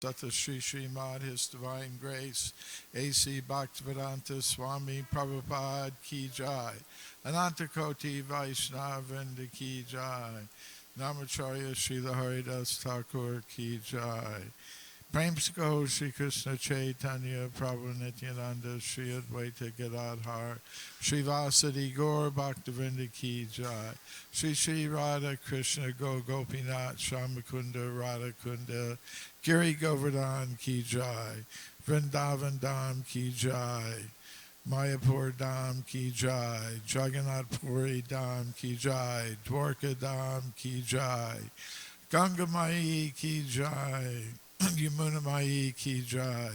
Sata Sri Srimad, His Divine Grace, A.C. Bhaktivedanta Swami Prabhupada Ki Jai, Anantakoti Vaishnavrinda Ki Jai, Namacharya Srila Haridas Thakur Ki Jai. Prem Go Shri Krishna Chaitanya Prabhu Nityananda Shri Advaita Gadadhar Shri Vasadi Gaur Bhaktivinoda Ki Jai Shri Shri Radha Krishna Go Gopinath Shamakunda Radha Kunda Giri Govardhan Ki Jai Vrindavan Dham Ki Jai Mayapur Dham Ki Jai Jagannath Puri Dham Ki Jai Dwarka Dham Ki Jai Ganga Mai Ki Jai Yamuna Mai Ki Jai,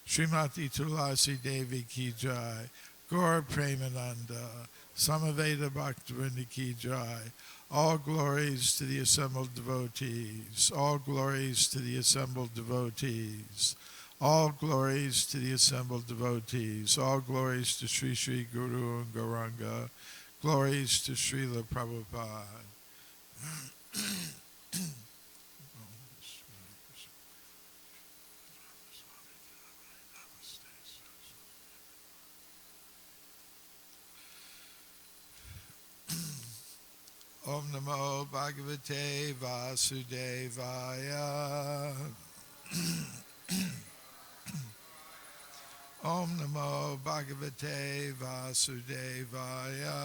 Srimati Tulasi Devi Ki Jai, Gaur Premananda, Samaveda Bhaktivinoda Ki Jai. All glories to the assembled devotees. All glories to the assembled devotees. All glories to the assembled devotees. All glories to Sri Sri Guru and Gauranga. Glories to Srila Prabhupada. Om Namo Bhagavate Vasudevaya. Om Namo Bhagavate Vasudevaya.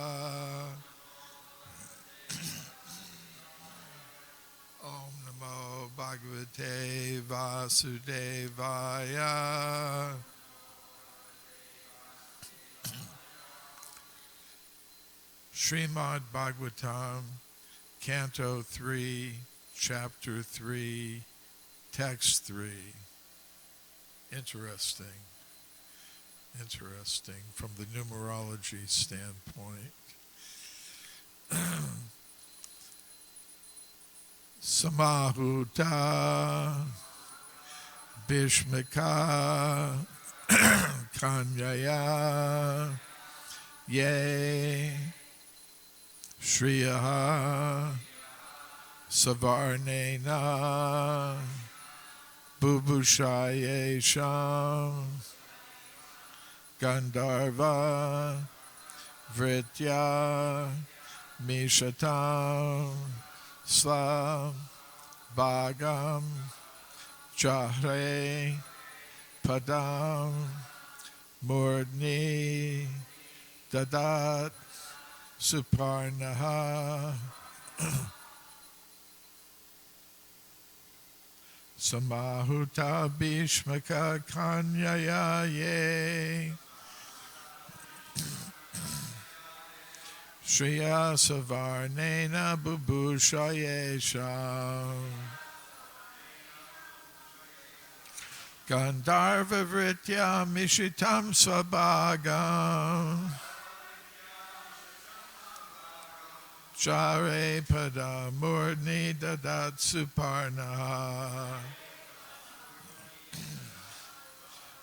Om Namo Bhagavate Vasudevaya. Srimad Bhagavatam, Canto 3, Chapter 3, Text 3. Interesting from the numerology standpoint. Samahuta Bhishmaka Kanyaya Ye Shriya Savarnena Bubushaye Sham Gandharva Vritya Mishatam Slam Bhagam Chahre Padam Murdni Dadat Suparnaha Samahuta Bhishmaka Kanyaya Ye Shriya Savarnena Bubushaye Sham Gandharva Vritya Mishitam Swabhagam Chare Pada Murdni Dadat Suparna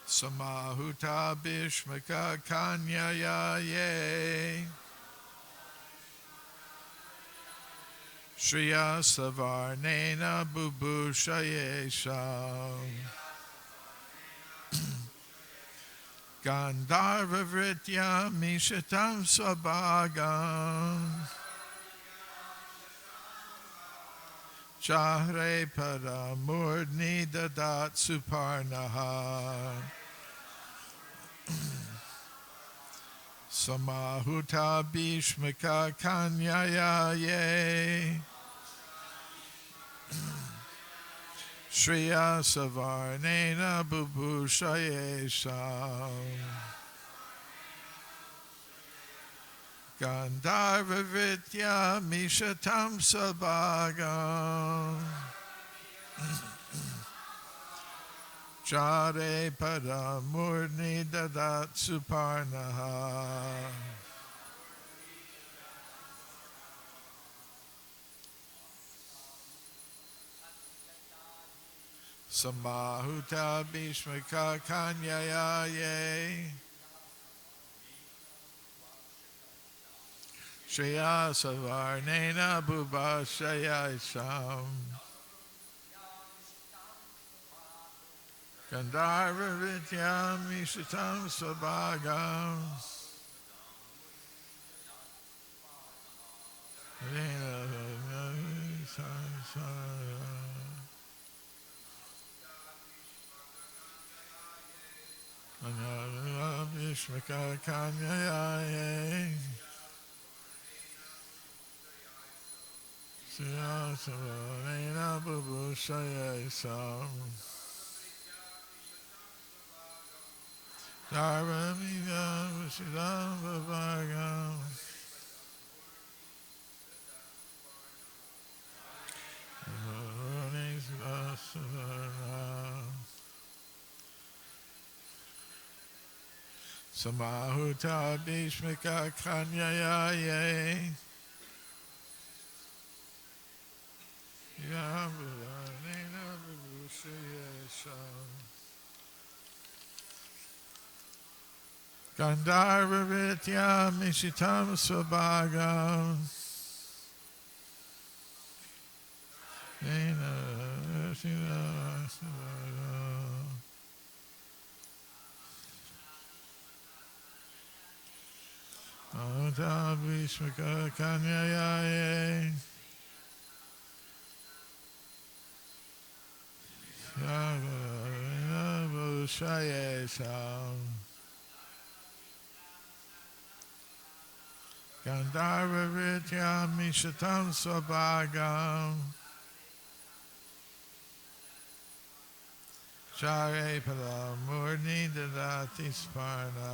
Samahuta Bhishmaka Kanyaya Ye Shriya Savarnena Bubushaye Sham Gandharva Vritya Mishatam Swabhagam Chahre Pada Murdni Dadat Suparnaha Samahuta Bhishmaka Kanyaya Ye Shriya Savarnena Bubushaye Sham Gandharva Vritya Mishatam Sabhagam Chare Pada Murdni Dadat Suparnaha Samahuta Bhishmaka Kanyaya Ye Shriya Savarnena Bubashaya Sham Gandharva Vidyam Mishitam Svabhagam Vishmaka Kanyaye Sriyasavarena Babushaye Sam Dharvamidya Vishidam Vavagam Samahuta Bhishmika Kanyaye Yavarena Babushaye Sam Gandharva Vitya Mishitam Svabhagam Anta Bhishmaka Kanyaye Yavarena Babushaye Sam Gandharva Vitya Mishitam Svabhagam Share Pada Murni Dvadasi Sparna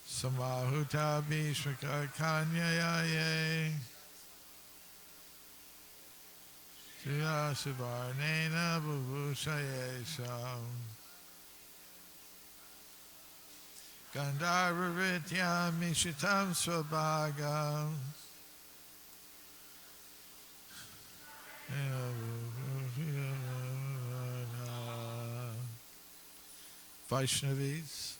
Samahuta Bhishmaka Kanyaye Sriyasivarnena Bhubhushaye Sam Gandharva Vitya Mishitam Svabhagam Vaishnavis,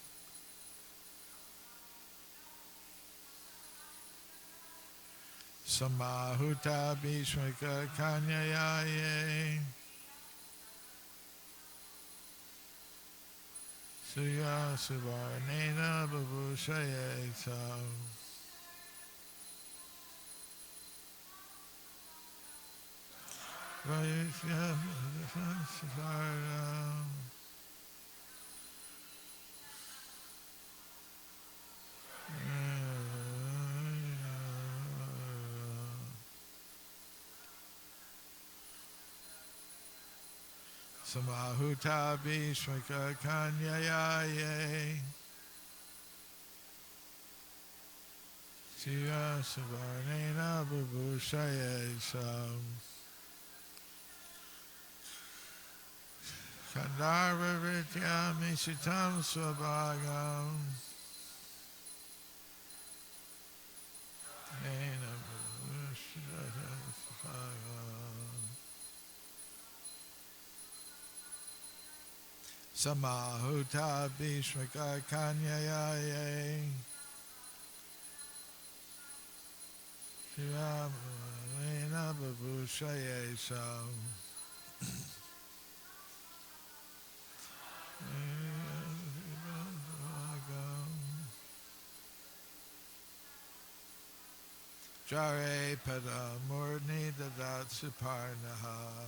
Samahuta Bhishmaka Kanyaye Sriyasivarnena Babushaye Sam Vaishnavis Samahuta Bhishmaka Kanyaye Sriyasivarnena Babushaye Sam Gandharva Vitya Mishitam Svabhagam Samahuta Bhishmaka Kanyaye Sriyasivarnena Babushaye Sam Jare Pada Murni Dvadasi Parnaha.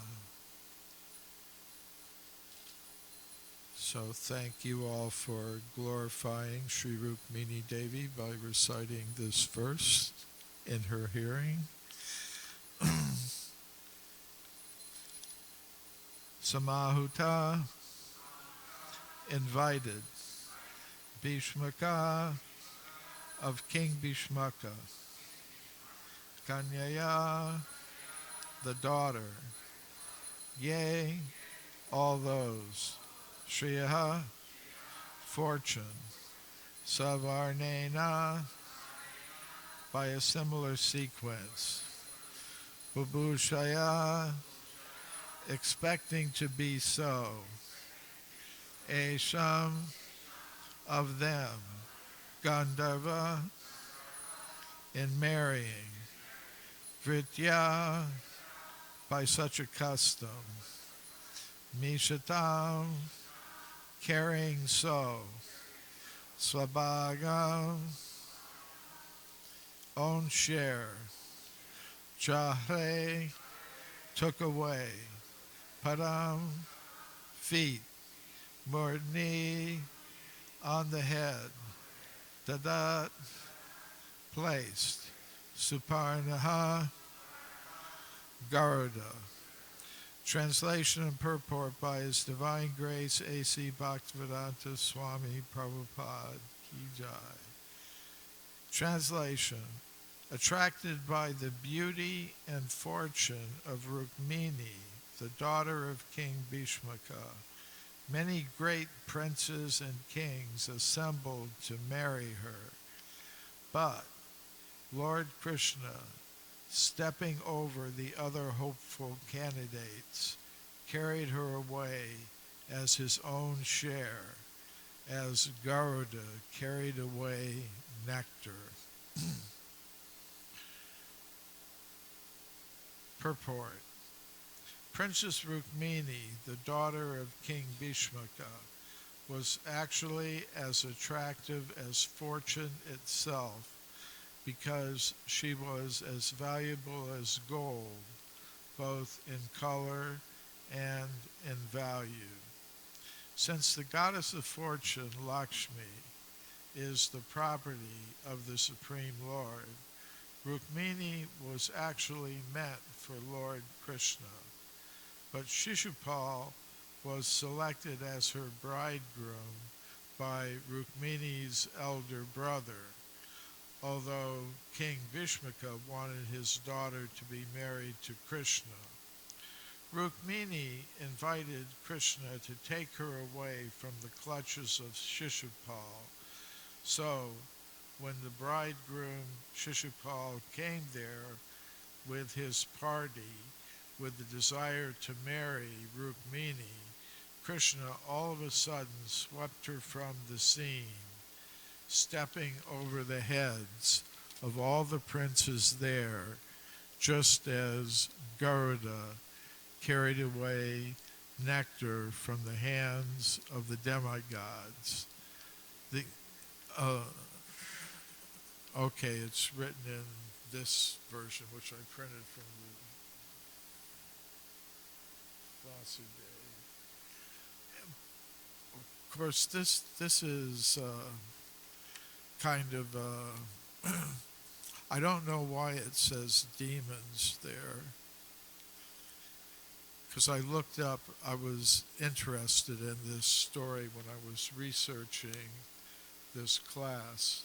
So thank you all for glorifying Sri Rukmini Devi by reciting this verse in her hearing. Samahuta invited Bhishmaka of King Bhishmaka, Kanyaya, the daughter, yea, all those, Shriya, fortune, Savarnena, by a similar sequence, Bubhushaya, expecting to be so, Esham, of them, Gandharva, in marrying, Vritya, by such a custom. Mishatam, carrying so, Swabhaga, own share, Jahre, took away, Param, feet, Murni, on the head, Dadat, placed, Suparnaha, Garuda. Translation and purport by His Divine Grace A.C. Bhaktivedanta Swami Prabhupada Ki Jai. Translation. Attracted by the beauty and fortune of Rukmini, the daughter of King Bhishmaka, many great princes and kings assembled to marry her. But Lord Krishna, stepping over the other hopeful candidates, carried her away as his own share, as Garuda carried away nectar. Purport. Princess Rukmini, the daughter of King Bhishmaka, was actually as attractive as fortune itself, because she was as valuable as gold, both in color and in value. Since the goddess of fortune, Lakshmi, is the property of the Supreme Lord, Rukmini was actually meant for Lord Krishna, but Shishupal was selected as her bridegroom by Rukmini's elder brother, although King Bhishmaka wanted his daughter to be married to Krishna. Rukmini invited Krishna to take her away from the clutches of Shishupal. So, when the bridegroom Shishupal came there with his party, with the desire to marry Rukmini, Krishna all of a sudden swept her from the scene, stepping over the heads of all the princes there, just as Garuda carried away nectar from the hands of the demigods. Okay, it's written in this version, which I printed from the Dvadasi day. Of course, this is kind of I don't know why it says demons there, because I looked up, I was interested in this story when I was researching this class.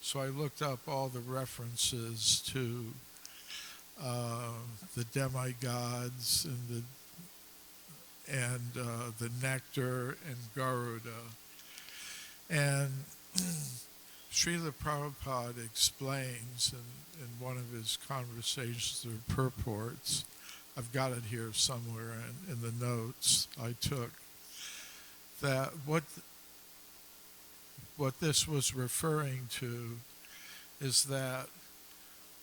So I looked up all the references to the demigods and the nectar and Garuda. And Srila Prabhupada explains in one of his conversations or purports, I've got it here somewhere in the notes I took, that what this was referring to is that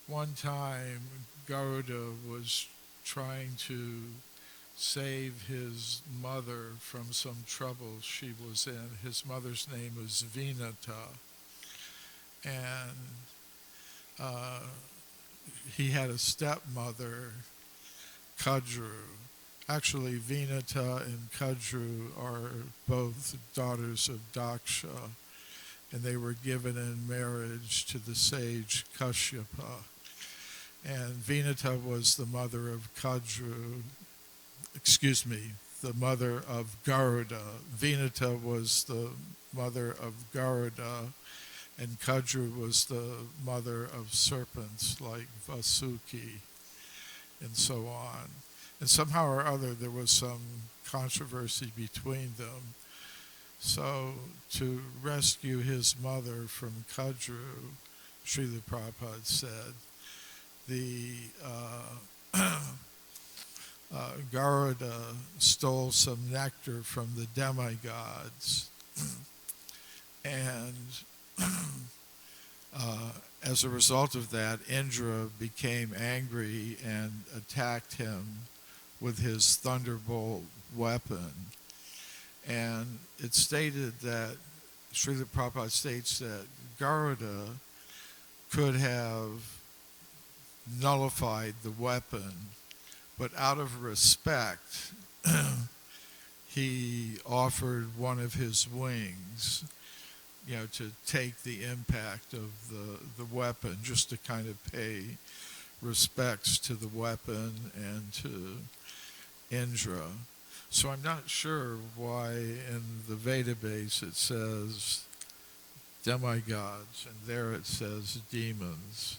one time Garuda was trying to save his mother from some trouble she was in. His mother's name was Vinata, and he had a stepmother, Kadru. Actually, Vinata and Kadru are both daughters of Daksha, and they were given in marriage to the sage Kashyapa. And Vinata was the mother of the mother of Garuda. Vinata was the mother of Garuda, and Kadru was the mother of serpents like Vasuki, and so on. And somehow or other there was some controversy between them. So to rescue his mother from Kadru, Srila Prabhupada said, the Garuda stole some nectar from the demigods, and as a result of that, Indra became angry and attacked him with his thunderbolt weapon. And it's stated that, Srila Prabhupada states that Garuda could have nullified the weapon, but out of respect, he offered one of his wings, to take the impact of the weapon, just to kind of pay respects to the weapon and to Indra. So I'm not sure why in the Veda base it says demigods, and there it says demons.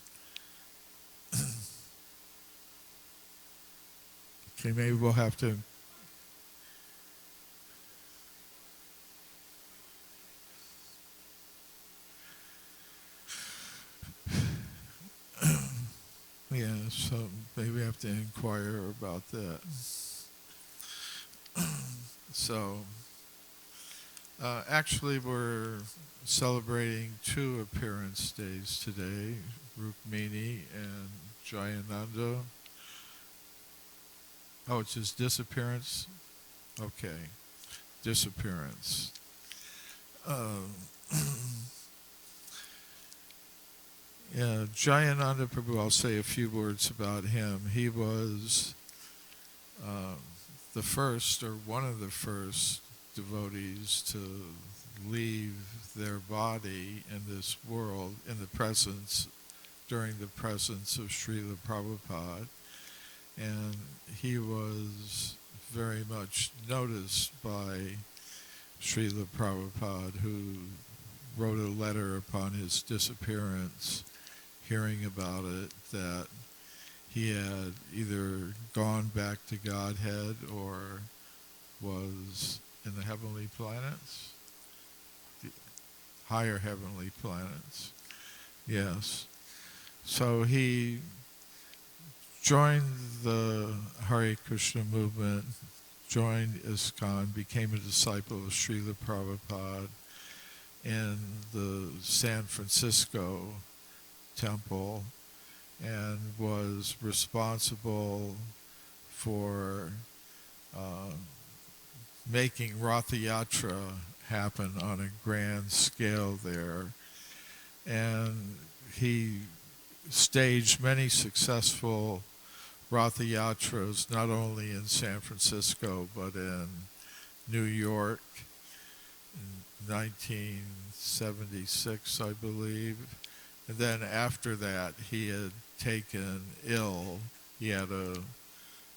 Okay, maybe we'll have to... Yeah, so maybe we have to inquire about that. So, actually we're celebrating 2 appearance days today, Rukmini and Jayananda. Oh, it's his disappearance? Okay, disappearance. Yeah, Jayananda Prabhu, I'll say a few words about him. He was the first, or one of the first devotees to leave their body in this world during the presence of Srila Prabhupada. And he was very much noticed by Srila Prabhupada, who wrote a letter upon his disappearance, hearing about it, that he had either gone back to Godhead or was in the heavenly planets, the higher heavenly planets. Yes. So he joined the Hare Krishna movement, joined ISKCON, became a disciple of Srila Prabhupada in the San Francisco temple, and was responsible for making Ratha Yatra happen on a grand scale there. And he staged many successful Ratha Yatras, not only in San Francisco, but in New York in 1976, I believe. And then after that, he had taken ill. He had a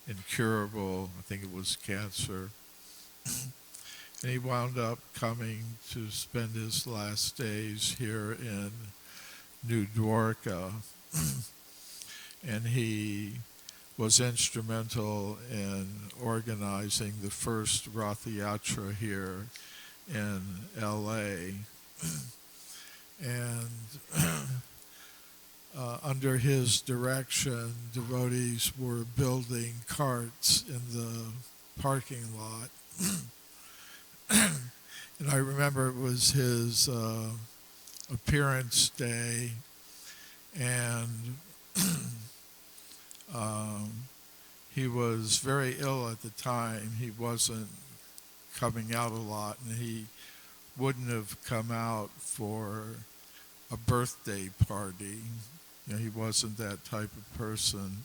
incurable, I think it was cancer. And he wound up coming to spend his last days here in New Dwarka. And he was instrumental in organizing the first Ratha Yatra here in LA. And under his direction, devotees were building carts in the parking lot. And I remember it was his appearance day, and he was very ill at the time. He wasn't coming out a lot, and he wouldn't have come out for a birthday party. He wasn't that type of person.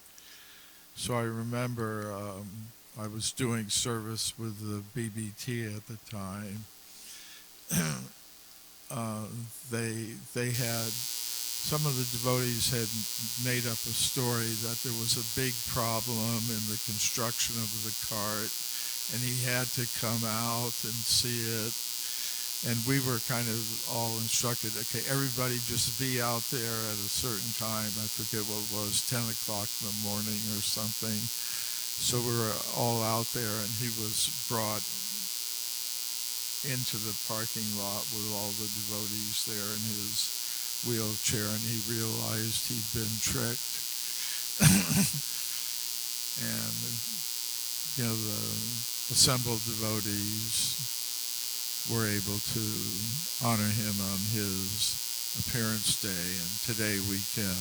So I remember I was doing service with the BBT at the time. They had, some of the devotees had made up a story that there was a big problem in the construction of the cart, and he had to come out and see it. And we were kind of all instructed, okay, everybody just be out there at a certain time. I forget what it was, 10 o'clock in the morning or something. So we were all out there, and he was brought into the parking lot with all the devotees there in his wheelchair, and he realized he'd been tricked. And, the assembled devotees were able to honor him on his appearance day, and today we can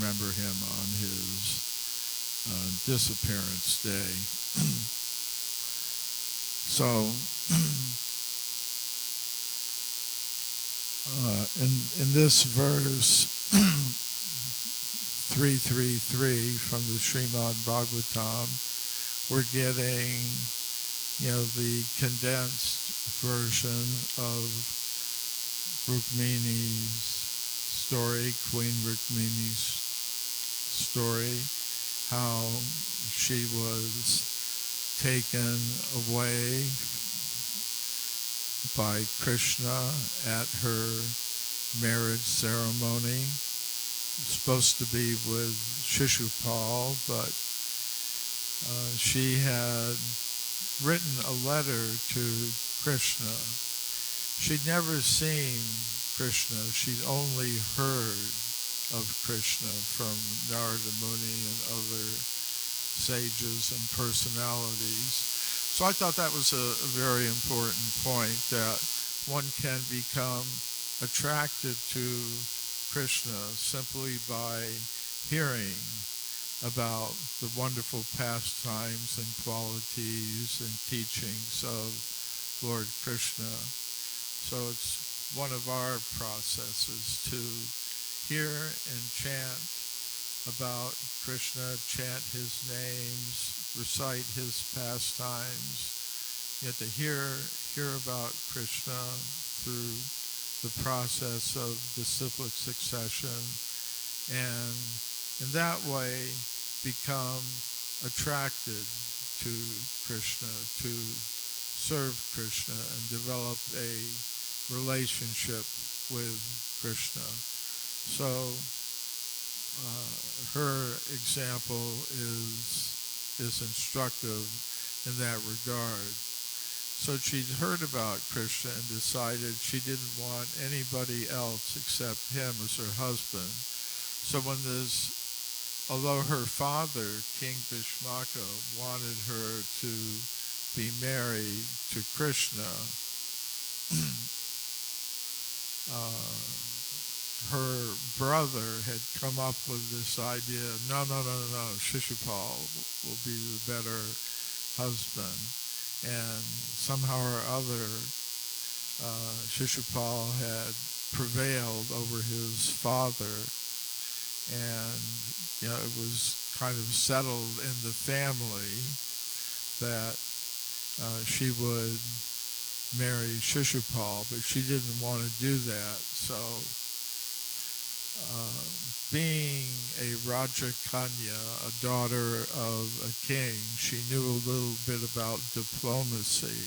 remember him on his disappearance day. So in this verse 333 from the Srimad Bhagavatam, we're getting, the condensed version of Rukmini's story, Queen Rukmini's story, how she was taken away by Krishna at her marriage ceremony. Supposed to be with Shishupal, but she had written a letter to Krishna. She'd never seen Krishna. She'd only heard of Krishna from Narada Muni and other sages and personalities. So I thought that was a very important point, that one can become attracted to Krishna simply by hearing about the wonderful pastimes and qualities and teachings of Lord Krishna. So it's one of our processes to hear and chant about Krishna, chant his names, recite his pastimes, yet to hear about Krishna through the process of disciplic succession, and in that way become attracted to Krishna, to serve Krishna and develop a relationship with Krishna. So her example is instructive in that regard. So she'd heard about Krishna and decided she didn't want anybody else except him as her husband. So although her father, King Bhishmaka, wanted her to be married to Krishna, her brother had come up with this idea, no, Shishupal will be the better husband. And somehow or other, Shishupal had prevailed over his father, and it was kind of settled in the family that she would marry Shishupal, but she didn't want to do that. So being a Raja Kanya, a daughter of a king, she knew a little bit about diplomacy.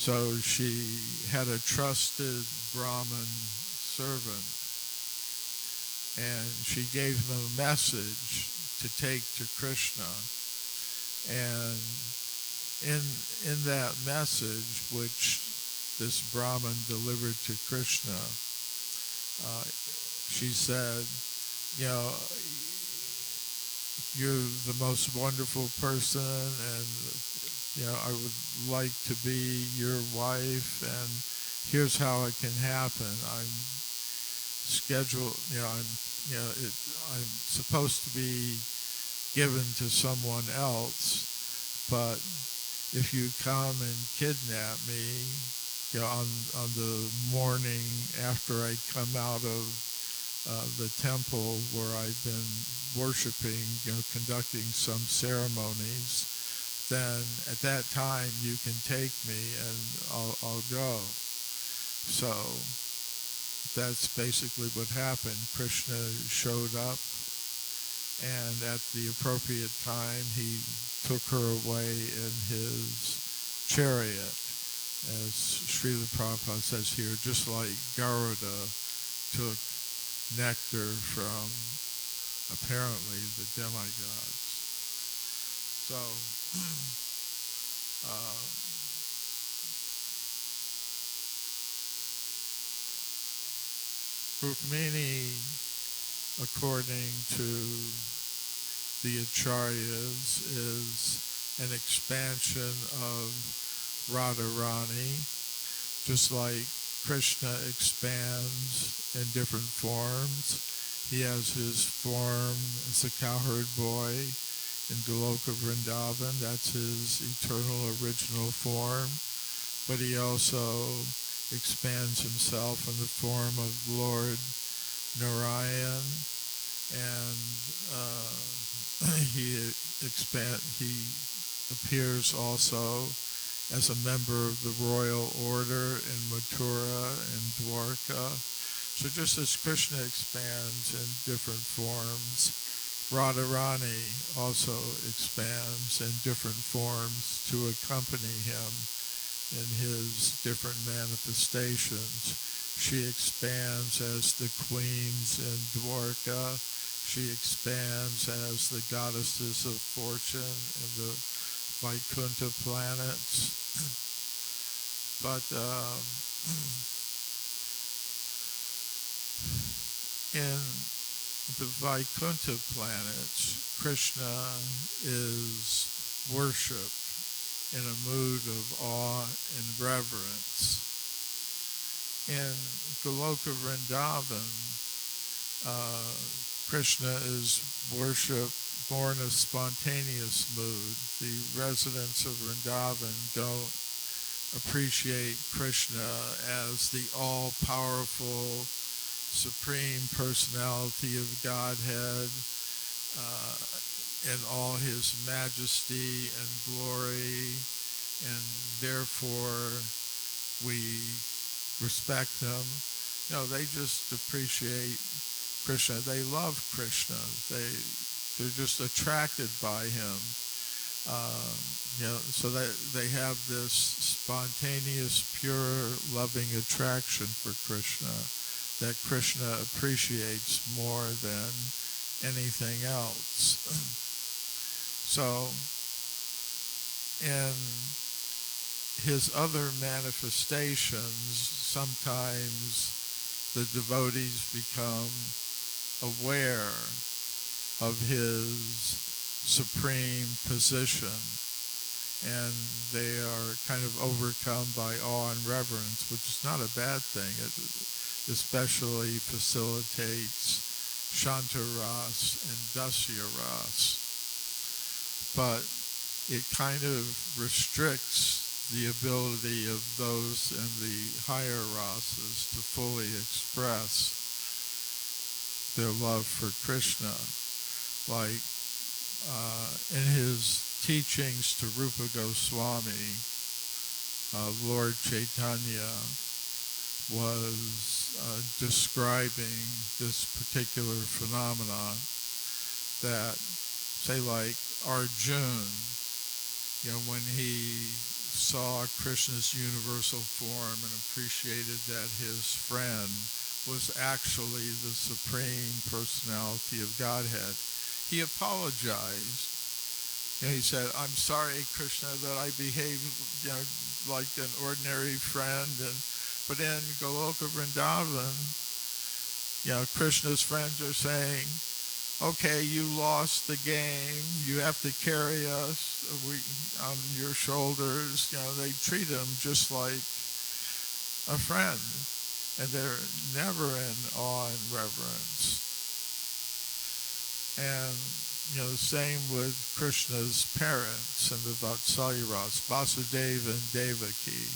So she had a trusted Brahmin servant, and she gave him a message to take to Krishna. And in that message, which this Brahmin delivered to Krishna, she said, you're the most wonderful person, and I would like to be your wife, and here's how it can happen. I'm scheduled, I'm supposed to be given to someone else, but if you come and kidnap me, on the morning after I come out of the temple where I've been worshiping, conducting some ceremonies, then at that time you can take me and I'll go. So that's basically what happened. Krishna showed up, and at the appropriate time he took her away in his chariot. As Srila Prabhupada says here, just like Garuda took nectar from apparently the demigods. So Rukmini, according to the Acharyas, is an expansion of Radharani, just like Krishna expands in different forms. He has his form as a cowherd boy. in Goloka Vrindavan. That's his eternal original form. But he also expands himself in the form of Lord Narayan, and he appears also as a member of the royal order in Mathura and Dwarka. So just as Krishna expands in different forms, Radharani also expands in different forms to accompany him in his different manifestations. She expands as the queens in Dwarka. She expands as the goddesses of fortune in the Vaikuntha planets. But in the Vaikuntha planets, Krishna is worshipped in a mood of awe and reverence. In Goloka Vrindavan, Krishna is worshipped more in a spontaneous mood. The residents of Vrindavan don't appreciate Krishna as the all-powerful Supreme Personality of Godhead in all his majesty and glory, and therefore we respect him. No, they just appreciate Krishna. They love Krishna. They're just attracted by him. So they have this spontaneous, pure, loving attraction for Krishna that Krishna appreciates more than anything else. So, in his other manifestations, sometimes the devotees become aware of his supreme position, and they are kind of overcome by awe and reverence, which is not a bad thing. It especially facilitates Shantaras and Dasyaras. But it kind of restricts the ability of those in the higher rasas to fully express their love for Krishna. Like in his teachings to Rupa Goswami, Lord Chaitanya was describing this particular phenomenon that, say, like Arjun, when he saw Krishna's universal form and appreciated that his friend was actually the Supreme Personality of Godhead, he apologized. He said, "I'm sorry, Krishna, that I behaved, like an ordinary friend." But in Goloka Vrindavan, Krishna's friends are saying, "Okay, you lost the game. You have to carry us on your shoulders." They treat him just like a friend, and they're never in awe and reverence. And the same with Krishna's parents and the Vatsalyaras, Vasudeva and Devaki.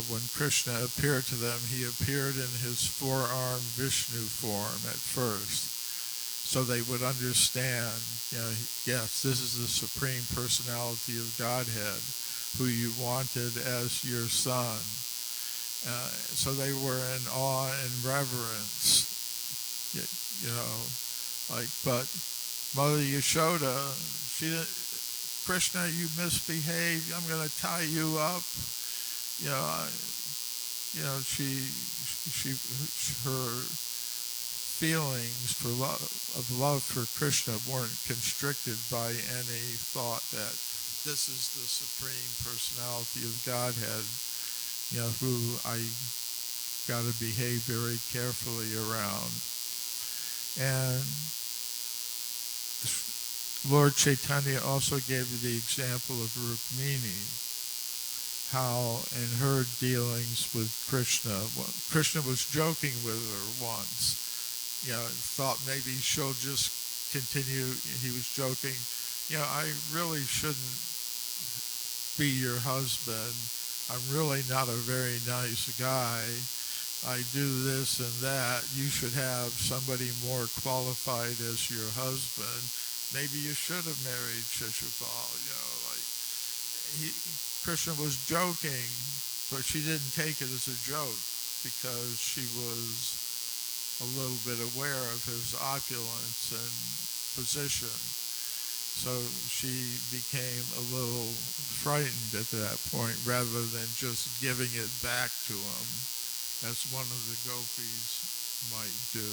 When Krishna appeared to them, he appeared in his four-armed Vishnu form at first, so they would understand, yes, this is the Supreme Personality of Godhead, who you wanted as your son. So they were in awe and reverence, but Mother Yashoda, Krishna, you misbehaved, I'm going to tie you up. Her feelings of love for Krishna weren't constricted by any thought that this is the Supreme Personality of Godhead, who I got to behave very carefully around. And Lord Chaitanya also gave the example of Rukmini, how in her dealings with Krishna was joking with her once, thought maybe she'll just continued, he was joking, I really shouldn't be your husband. I'm really not a very nice guy. I do this and that. You should have somebody more qualified as your husband. Maybe you should have married Shishupal. He, Krishna was joking, but she didn't take it as a joke because she was a little bit aware of his opulence and position. So she became a little frightened at that point rather than just giving it back to him as one of the gopis might do.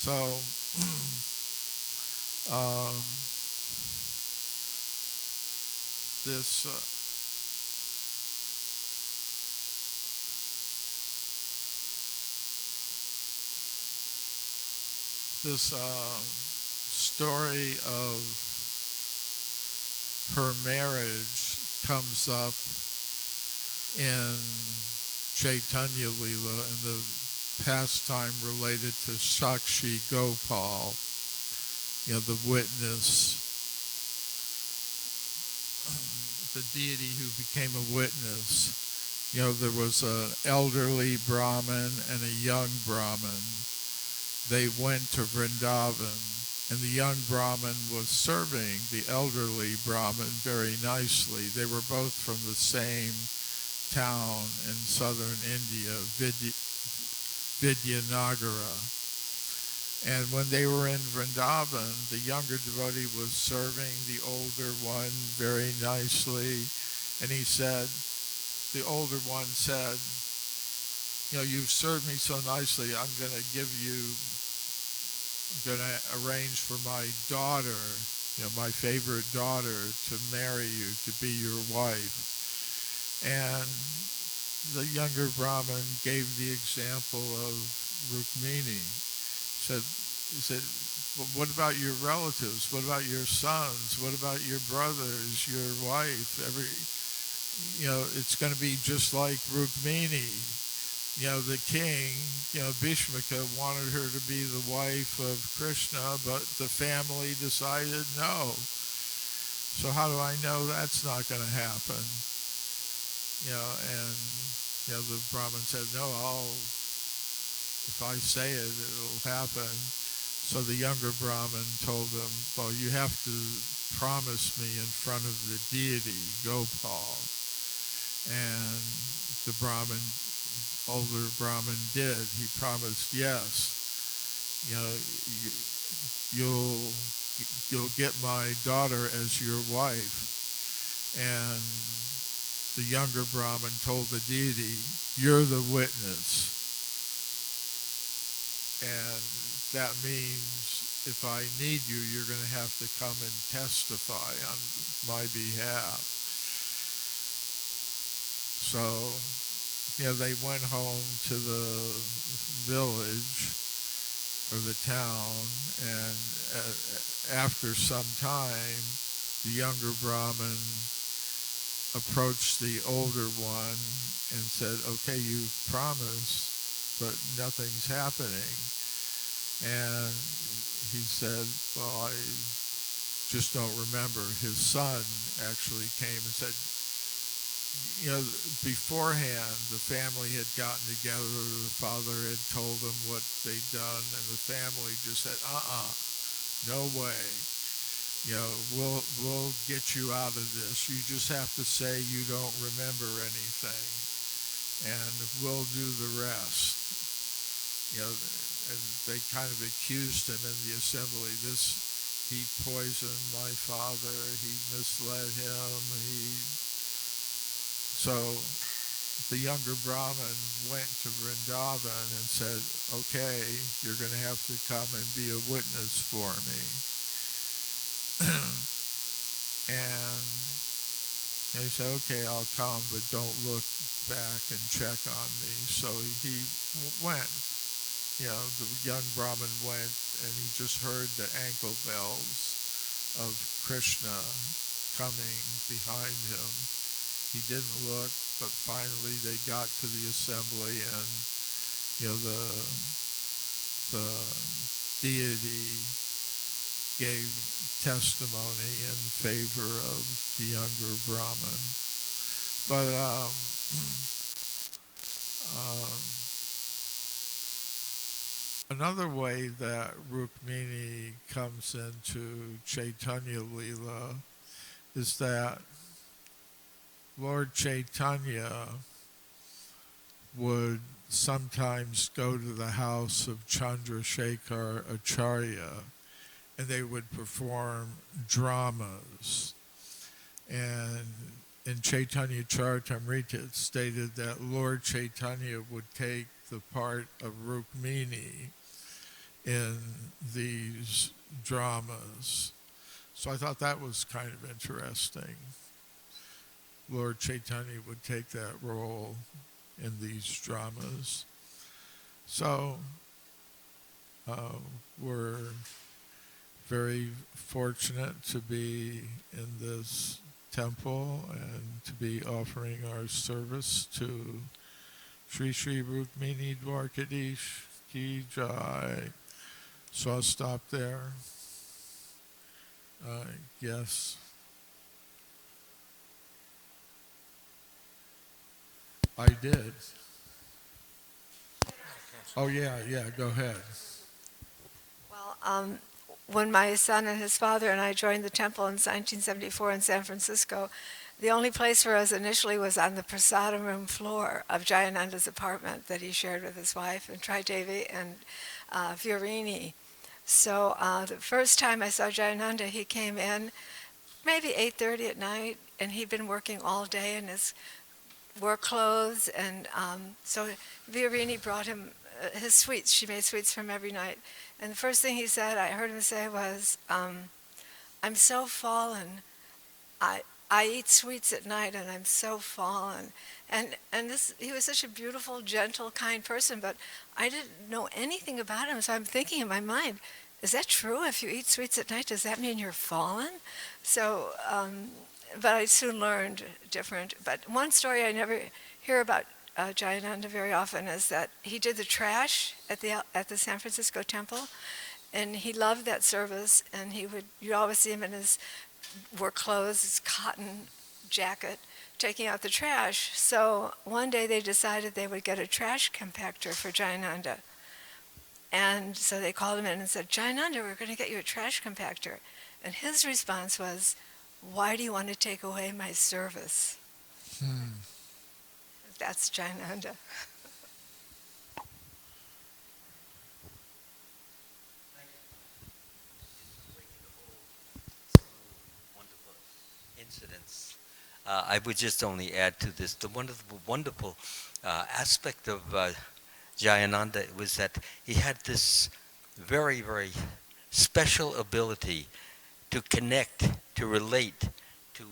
So this story of her marriage comes up in Chaitanya Lila in the pastime related to Sakshi Gopal, the witness, the deity who became a witness. There was an elderly Brahmin and a young Brahmin. They went to Vrindavan, and the young Brahmin was serving the elderly Brahmin very nicely. They were both from the same town in southern India, Vidyanagara. And when they were in Vrindavan, the younger devotee was serving the older one very nicely. And the older one said, you've served me so nicely, I'm going to arrange for my daughter, my favorite daughter, to marry you, to be your wife. And the younger Brahmin gave the example of Rukmini. He said, well, what about your relatives? What about your sons? What about your brothers, your wife? It's going to be just like Rukmini. The king, Bhishmaka wanted her to be the wife of Krishna, but the family decided no. So how do I know that's not going to happen? The Brahmin said, no, if I say it, it'll happen. So the younger Brahmin told him, well, you have to promise me in front of the deity, Gopal. And the older Brahmin did. He promised, yes, you'll get my daughter as your wife. And the younger Brahmin told the deity, you're the witness. And that means if I need you, you're going to have to come and testify on my behalf. So, they went home to the village or the town, and after some time, the younger Brahmin approached the older one and said, okay, you've promised, but nothing's happening. And he said, well, I just don't remember. His son actually came and said, beforehand, the family had gotten together, the father had told them what they'd done, and the family just said, no way. We'll get you out of this. You just have to say you don't remember anything, and we'll do the rest. And they kind of accused him in the assembly. He poisoned my father. He misled him. So the younger Brahmin went to Vrindavan and said, okay, you're going to have to come and be a witness for me. And he said, okay, I'll come, but don't look back and check on me. So he went. The young Brahmin went, and he just heard the ankle bells of Krishna coming behind him. He didn't look, but finally they got to the assembly, and the deity gave testimony in favor of the younger Brahmin. But another way that Rukmini comes into Chaitanya Lila is that Lord Chaitanya would sometimes go to the house of Chandrasekhar Acharya, and they would perform dramas. And in Chaitanya Charitamrita it stated that Lord Chaitanya would take the part of Rukmini in these dramas. So I thought that was kind of interesting. Lord Chaitanya would take that role in these dramas. So we're very fortunate to be in this temple and to be offering our service to Sri Sri Rukmini Dwarkadish Ki Jai. So I'll stop there. Yes. I did. Oh yeah, go ahead. Well, when my son and his father and I joined the temple in 1974 in San Francisco, the only place for us initially was on the prasadam room floor of Jayananda's apartment that he shared with his wife and Tridevi and Fiorini. So the first time I saw Jayananda, he came in maybe 8:30 at night, and he'd been working all day in his work clothes, and so Fiorini brought him his sweets. She made sweets for him every night. And the first thing he said, I heard him say was, I'm so fallen. I eat sweets at night and I'm so fallen. And this, he was such a beautiful, gentle, kind person, but I didn't know anything about him. So I'm thinking in my mind, is that true? If you eat sweets at night, does that mean you're fallen? So, but I soon learned different. But one story I never hear about Jayananda very often is that he did the trash at the San Francisco temple, and he loved that service. And you'd always see him in his work clothes, his cotton jacket, taking out the trash. So one day they decided they would get a trash compactor for Jayananda. And so they called him in and said, Jayananda, we're going to get you a trash compactor. And his response was, why do you want to take away my service? That's Jayananda. Wonderful incidents. I would just only add to this the wonderful aspect of Jayananda was that he had this very, very special ability to connect, to relate, to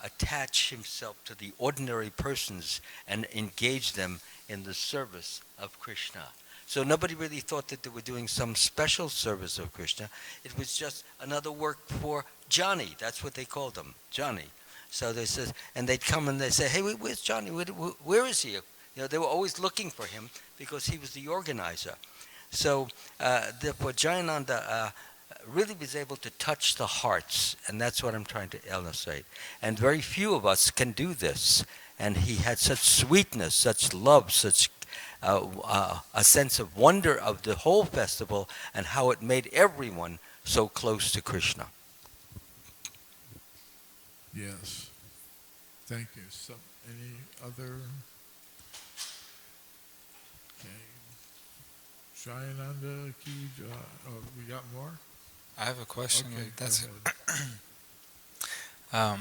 attach himself to the ordinary persons and engage them in the service of Krishna. So nobody really thought that they were doing some special service of Krishna. It was just another work for Johnny. That's what they called him, Johnny. So they said, and they'd come and they'd say, hey, where's Johnny? Where is he? You know, they were always looking for him because he was the organizer. So therefore, Jayananda really was able to touch the hearts, and that's what I'm trying to illustrate. And very few of us can do this. And he had such sweetness, such love, such a sense of wonder of the whole festival and how it made everyone so close to Krishna. Yes. Thank you. So, any other? Okay. Jayananda Ki Jai. Oh, we got more? I have a question. Okay, That's yeah,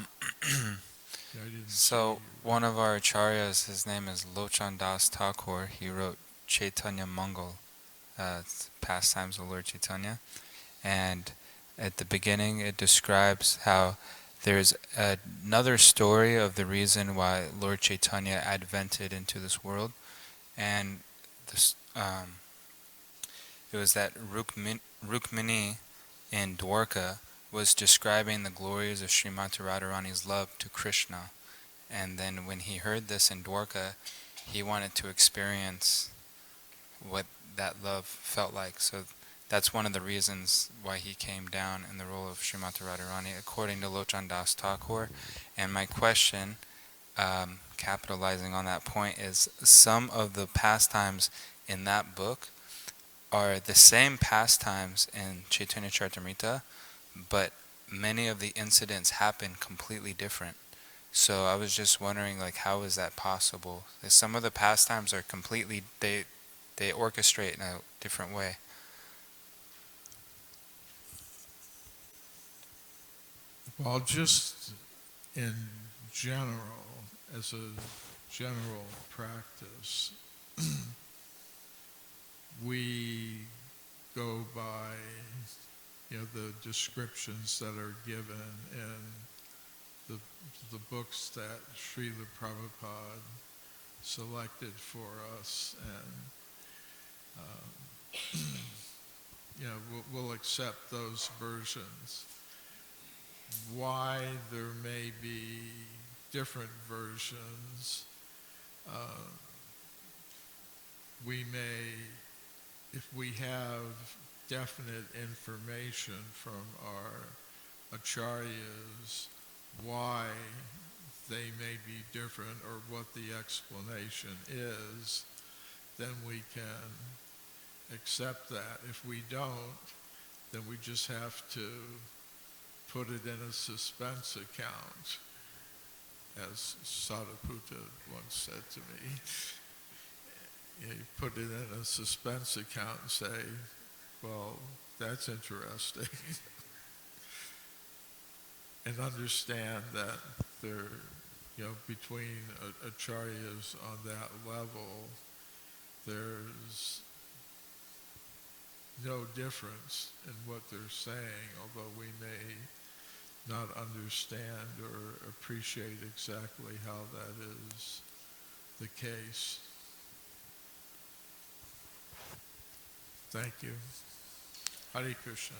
I didn't so see one of our acharyas, his name is Lochan Das Thakur. He wrote Chaitanya Mangal, pastimes of Lord Chaitanya, and at the beginning it describes how there's another story of the reason why Lord Chaitanya advented into this world, and this it was that Rukmini in Dwarka was describing the glories of Srimati Radharani's love to Krishna. And then when he heard this in Dwarka, he wanted to experience what that love felt like. So that's one of the reasons why he came down in the role of Srimati Radharani, according to Lochan Das Thakur. And my question, capitalizing on that point, is some of the pastimes in that book are the same pastimes in Chaitanya Charitamrita, but many of the incidents happen completely different. So I was just wondering, like, how is that possible? Some of the pastimes are completely, they orchestrate in a different way. Well, just in general, as a general practice, we go by, the descriptions that are given in the books that Srila Prabhupada selected for us, and we'll accept those versions. Why there may be different versions, we may, if we have definite information from our acharyas why they may be different or what the explanation is, then we can accept that. If we don't, then we just have to put it in a suspense account, as Sadhaputta once said to me. You put it in a suspense account and say, well, that's interesting. And understand that there, between acharyas on that level, there's no difference in what they're saying, although we may not understand or appreciate exactly how that is the case. Thank you. Hare Krishna.